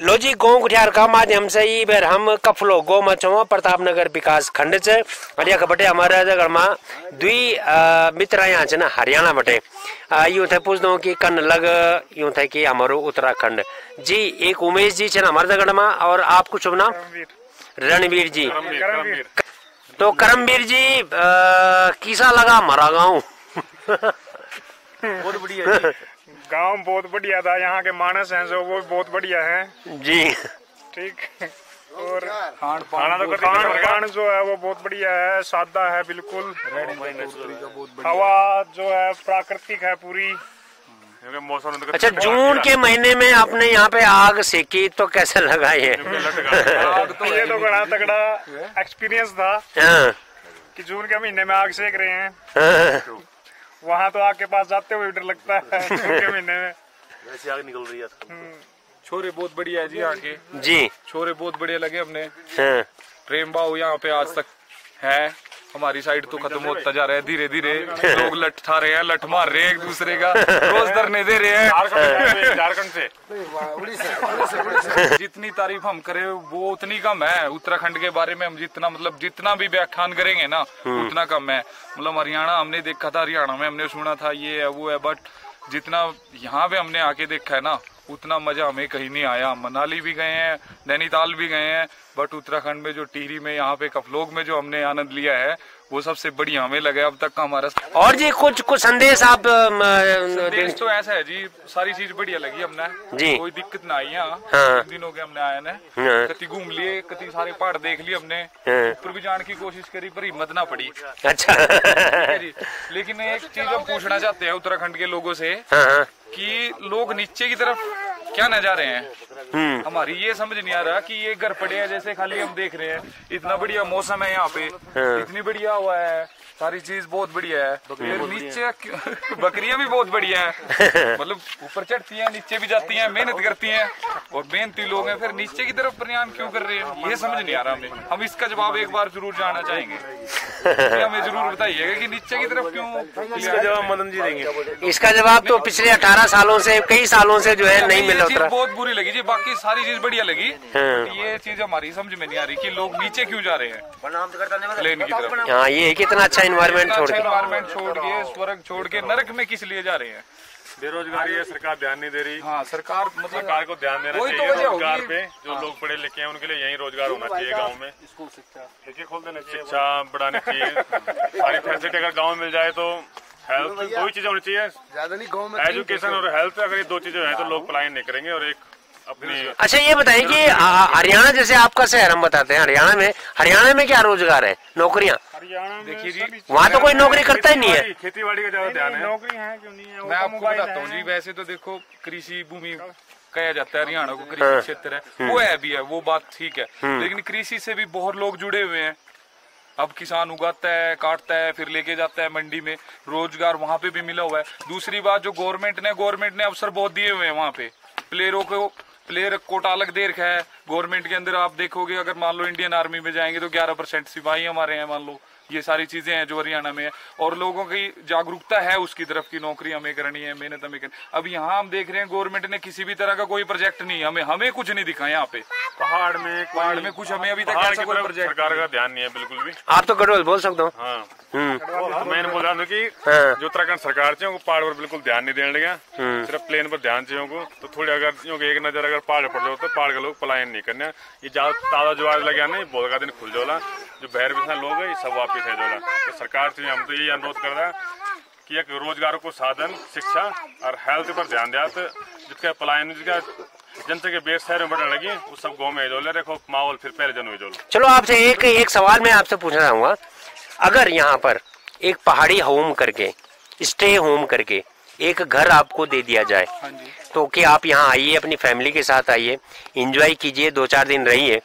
लो जी गौ गुठियार का माध्यम से ही बेर हम कफलो गो मचो प्रतापनगर विकास खंड से अलिया बटे हमारे जगह में दुई मित्र यहाँ से ना हरियाणा बटे यूं थे पूछ दो कि कन लग यूं थे कि हमारो उत्तराखंड जी एक उमेश जी है हमारे जगह में और आप कुछ नाम रणवीर जी तो करमवीर जी किसा लगा हमारा गाँव बहुत बढ़िया गांव बहुत बढ़िया था। यहाँ के मानस हैं जो वो बहुत बढ़िया हैं जी ठीक। और खान जो है वो बहुत बढ़िया है, सादा है बिल्कुल। हवा जो है प्राकृतिक है पूरी। मौसम अच्छा जून के महीने में आपने यहाँ पे आग सेकी तो कैसे लगा ये? ये तो बड़ा तगड़ा एक्सपीरियंस था कि जून के महीने में आग सेक रहे हैं। वहाँ तो आग के पास जाते हुए डर लगता है जून के महीने में। वैसे आग निकल रही है। छोरे बहुत बढ़िया है जी यहाँ के जी, छोरे बहुत बढ़िया लगे हमने। प्रेम भाव यहाँ पे आज तक है, हमारी साइड तो खत्म होता जा रहा है धीरे धीरे। लोग लठ ठा रहे हैं, लठ मार रहे हैं एक दूसरे का, रोज धरने दे रहे हैं झारखंड से। जितनी तारीफ हम करें वो उतनी कम है। उत्तराखंड के बारे में हम जितना भी व्याख्यान करेंगे ना उतना कम है। हरियाणा हमने देखा था, हरियाणा में हमने सुना था ये है वो है, बट जितना यहाँ पे हमने आके देखा है ना उतना मजा हमें कहीं नहीं आया। मनाली भी गए हैं, नैनीताल भी गए हैं, बट उत्तराखंड में जो टिहरी में यहाँ पे कफलोग में जो हमने आनंद लिया है वो सबसे बढ़िया हमें लगा अब तक का हमारा। और जी कुछ संदेश आप संदेश तो ऐसा है जी, सारी चीज बढ़िया लगी हमने जी, कोई दिक्कत ना आई यहाँ। हाँ। दिन हो गए हमने आए ना, कति घूम लिए, कति सारे पहाड़ देख लिए हमने, ऊपर भी जाने की कोशिश करी पर हिम्मत ना पड़ी। अच्छा जी, लेकिन एक चीज हम पूछना चाहते हैं उत्तराखंड के लोगों से कि लोग नीचे की तरफ क्या नजारे हैं, हमारी ये समझ नहीं आ रहा कि ये घर पड़े हैं जैसे खाली हम देख रहे हैं। इतना बढ़िया मौसम है यहाँ पे, इतनी बढ़िया हुआ है, सारी चीज बहुत बढ़िया है। फिर नीचे बकरियां भी बहुत बढ़िया है, मतलब ऊपर चढ़ती हैं नीचे भी जाती हैं, मेहनत करती हैं और मेहनती लोग हैं। फिर नीचे की तरफ प्रयाण क्यों कर रहे हैं ये समझ नहीं आ रहा हमें। हम इसका जवाब एक बार जरूर जानना चाहेंगे, हमें जरूर बताइएगा कि नीचे की तरफ क्यों। इसका जवाब मदन जी देंगे। इसका जवाब तो पिछले 18 सालों से कई सालों से जो है नहीं मिला। बहुत बुरी लगी जी, बाकी सारी चीज बढ़िया लगी। ये चीज हमारी समझ में नहीं आ रही कि लोग नीचे क्यों जा रहे हैं प्लेन की तरफ। हाँ ये कितना अच्छा एनवायरनमेंट छोड़ के स्वर्ग छोड़ के नरक में किस लिए जा रहे हैं? बेरोजगारी है, सरकार ध्यान नहीं दे रही। हाँ सरकार सरकार को ध्यान देना चाहिए रोजगार पे। जो लोग पढ़े लिखे हैं उनके लिए यही रोजगार होना चाहिए गाँव में। खोल देना चाहिए, शिक्षा बढ़ानी चाहिए, सारी फैसिलिटी अगर गाँव में मिल जाए तो। हेल्थ दो ही चीजें होनी चाहिए, ज्यादा नहीं गाँव में, एजुकेशन और हेल्थ। अगर ये दो चीजें हैं तो लोग पलायन नहीं करेंगे। और एक अपनी अच्छा ये बताइए कि हरियाणा जैसे आपका शहर हम बताते हैं, हरियाणा में क्या रोजगार है, नौकरियाँ? देखिए जी वहाँ तो कोई नौकरी करता ही नहीं है। खेती बाड़ी का ज्यादा ध्यान है। नौकरी है क्यों नहीं है? मैं आपको बताता हूँ जी, वैसे तो देखो कृषि भूमि कहा जाता है, हरियाणा को कृषि क्षेत्र है, वो है भी है, वो बात ठीक है। लेकिन कृषि से भी बहुत लोग जुड़े हुए हैं। अब किसान उगाता है, काटता है, फिर लेके जाता है मंडी में, रोजगार वहाँ पे भी मिला हुआ है। दूसरी बात जो गवर्नमेंट ने अवसर बहुत दिए हुए हैं वहाँ पे। प्लेयर कोटा अलग दे रखा है गवर्नमेंट के अंदर। आप देखोगे अगर मान लो इंडियन आर्मी में जाएंगे तो 11% सिपाही हमारे हैं मान लो। ये सारी चीजें हैं जो हरियाणा में है, और लोगों की जागरूकता है उसकी तरफ की नौकरी हमें करनी है, मेहनत हमें करनी। अब यहाँ हम देख रहे हैं गवर्नमेंट ने किसी भी तरह का कोई प्रोजेक्ट नहीं, हमें कुछ नहीं दिखा यहाँ पे। पहाड़ में कुछ हमें अभी तक ऐसा कोई प्रोजेक्ट सरकार का ध्यान नहीं है बिल्कुल भी। आप तो गढ़वाल बोल सकते हो। मैंने बोल रहा हूँ कि जो उत्तराखंड सरकार चाहिए पहाड़ पर बिल्कुल ध्यान नहीं देने लगे, सिर्फ प्लेन पर ध्यान चाहिए उनको। तो थोड़ी अगर एक नजर अगर पहाड़ पर जाओ तो पहाड़ के लोग पलायन नहीं करने। ये ताजा जो आज लगे नहीं बहुत का दिन खुल जोला, जो बहर बिछा लोग है ये सब वापिस है जोला। तो सरकार से हम तो यही अनुरोध कर रहे हैं कि एक रोजगार को साधन, शिक्षा और हेल्थ पर ध्यान दिया तो जिसका पलायन जिसका जनता के बेस शहर में बढ़ने लगी वो सब गाँव में जोले देखो माहौल फिर पहले जन हुई जोला। चलो आपसे एक सवाल मैं आपसे पूछना चाहूंगा, अगर यहाँ पर एक पहाड़ी होम करके, स्टे होम करके एक घर आपको दे दिया जाए तो कि आप यहाँ आइए, अपनी फैमिली के साथ आइए, एंजॉय कीजिए, 2-4 दिन रहिए,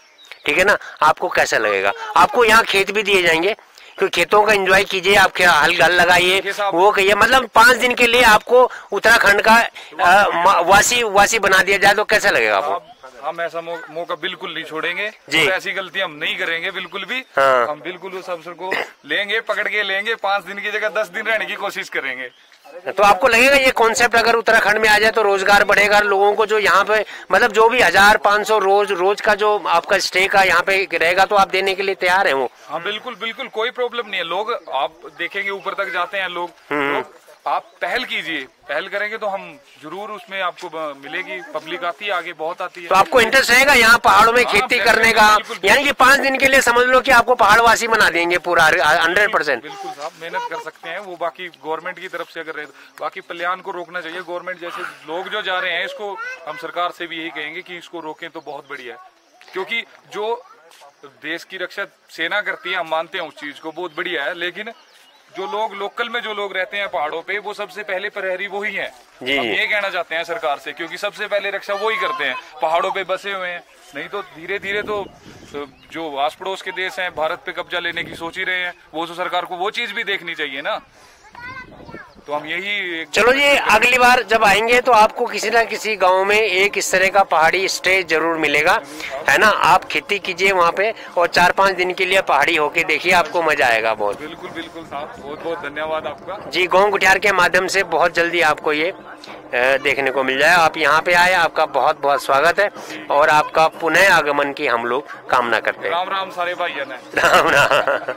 ठीक है ना, आपको कैसा लगेगा? आपको यहाँ खेत भी दिए जाएंगे, क्योंकि खेतों का एंजॉय कीजिए, आप हल लगाइए, वो कहिए, मतलब 5 दिन के लिए आपको उत्तराखंड का वासी बना दिया जाए तो कैसा लगेगा आपको? हम ऐसा मौका बिल्कुल नहीं छोड़ेंगे जी। तो ऐसी गलती हम नहीं करेंगे बिल्कुल भी। हाँ। हम बिल्कुल उस अवसर को लेंगे, पकड़ के लेंगे, 5 दिन की जगह 10 दिन रहने की कोशिश करेंगे। तो आपको लगेगा ये कॉन्सेप्ट अगर उत्तराखंड में आ जाए तो रोजगार बढ़ेगा लोगों को, जो यहाँ पे मतलब जो भी 1500 रोज का जो आपका स्टे का यहाँ पे रहेगा तो आप देने के लिए तैयार है वो? हाँ बिल्कुल बिल्कुल, कोई प्रॉब्लम नहीं है। लोग आप देखेंगे ऊपर तक जाते हैं लोग, आप पहल कीजिए, पहल करेंगे तो हम जरूर उसमें आपको मिलेगी, पब्लिक आती है आगे, बहुत आती है। तो आपको इंटरेस्ट रहेगा यहाँ पहाड़ों में खेती करने का? यानी कि 5 दिन के लिए समझ लो कि आपको पहाड़वासी बना देंगे पूरा 100%? बिल्कुल साहब, मेहनत कर सकते हैं वो। बाकी गवर्नमेंट की तरफ से अगर रहे, बाकी पलायन को रोकना चाहिए। गवर्नमेंट जैसे लोग जो जा रहे हैं, इसको हम सरकार से भी यही कहेंगे कि इसको रोकें तो बहुत बढ़िया है, क्योंकि जो देश की रक्षा सेना करती है हम मानते हैं उस चीज को, बहुत बढ़िया है। लेकिन जो लोग लोकल में जो लोग रहते हैं पहाड़ों पे, वो सबसे पहले प्रहरी वो ही है। हम ये कहना चाहते हैं सरकार से, क्योंकि सबसे पहले रक्षा वो ही करते हैं, पहाड़ों पे बसे हुए हैं। नहीं तो धीरे धीरे तो जो आस पड़ोस के देश हैं भारत पे कब्जा लेने की सोच ही रहे हैं, वो तो सरकार को वो चीज भी देखनी चाहिए ना। तो हम यही चलो जी, अगली बार जब आएंगे तो आपको किसी ना किसी गांव में एक इस तरह का पहाड़ी स्टे जरूर मिलेगा, है ना। आप खेती कीजिए वहाँ पे और 4-5 दिन के लिए पहाड़ी होके देखिए, आपको मजा आएगा बहुत। बिल्कुल बिल्कुल साहब, बहुत बहुत धन्यवाद आपका जी। गाँव गुठियार के माध्यम से बहुत जल्दी आपको ये देखने को मिल जाए। आप यहाँ पे आए, आपका बहुत बहुत स्वागत है और आपका पुनः आगमन की हम लोग कामना करते हैं। राम राम सारे भाइयों ने। राम राम।